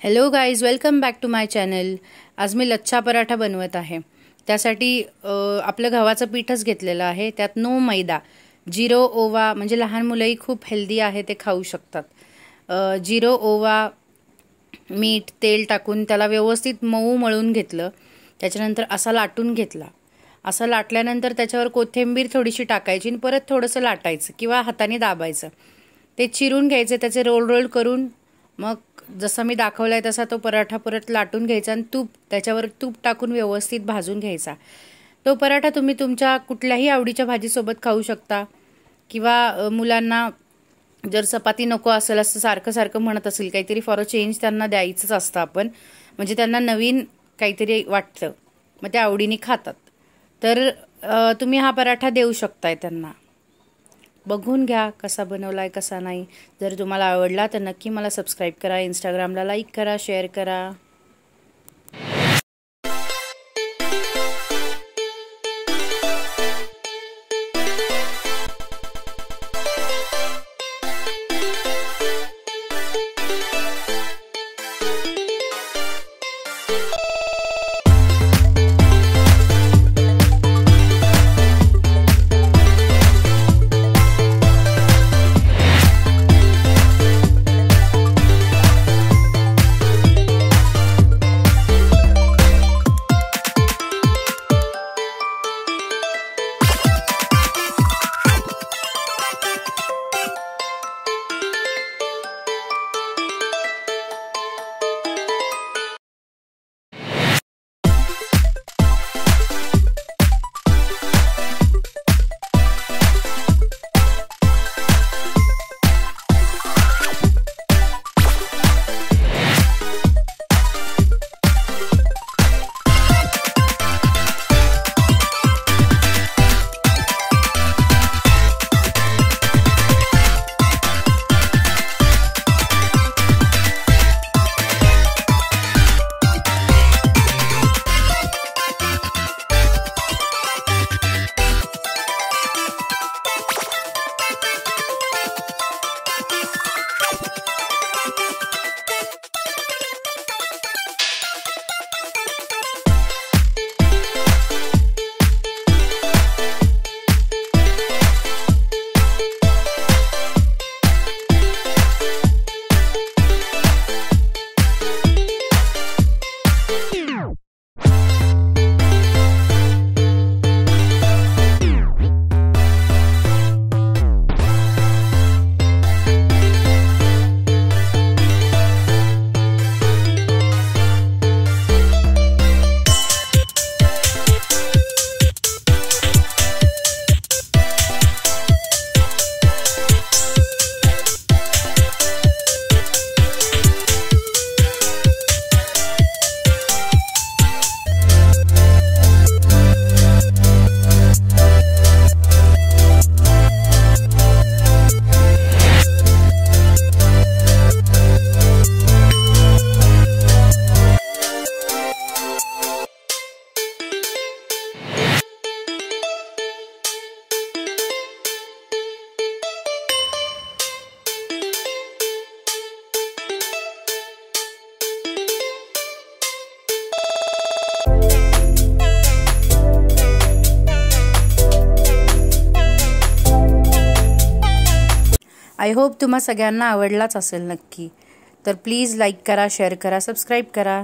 Hello guys, welcome back to my channel. आज मी लच्छा पराठा बनवत आहे। त्यासाठी आपलं गव्हाचं पीठच घेतलेलं आहे। त्यात नो मैदा, 0 ओवा, म्हणजे लहान मुलंही खूप हेल्दी आहे, ते खाऊ शकतात। 0 ओवा, मीठ, तेल टाकून त्याला व्यवस्थित मऊ मळून घेतलं। त्याच्यानंतर असा लाटून घेतला। असं लाटल्यानंतर त्याच्यावर कोथिंबीर थोडीशी टाकायची आणि परत थोडंसं लाटायचं किंवा हाताने दाबायचं। ते चिरून घ्यायचे, त्याचे रोल रोल करून मग जसा मी दाखवलाय तसा तो पराठा परत लाटून घ्यायचा आणि त्याच्यावर तूप टाकून व्यवस्थित भाजून घ्यायचा। तो पराठा तुम्ही तुमच्या कुठल्याही आवडीच्या भाजीसोबत खाऊ शकता किंवा मुलांना जर चपाती नको असेल, असं सारखं सारखं म्हणत असेल, काहीतरी फॉर अ चेंज त्यांना द्यायचंच असतं आपण, म्हणजे त्यांना नवीन काहीतरी वाटतं, मग ते आवडीने खातात। तर तुम्ही हा पराठा देऊ शकताय त्यांना। बघून घ्या कसा बनवलाय कसा नाही। जर तुम्हाला आवडला तर नक्की मला सबस्क्राइब करा, इंस्टाग्रामला लाईक करा, शेअर करा। आय होप तुम्हा सगळ्यांना आवडलाच असेल नक्की। तर प्लीज लाईक करा, शेअर करा, सबस्क्राइब करा।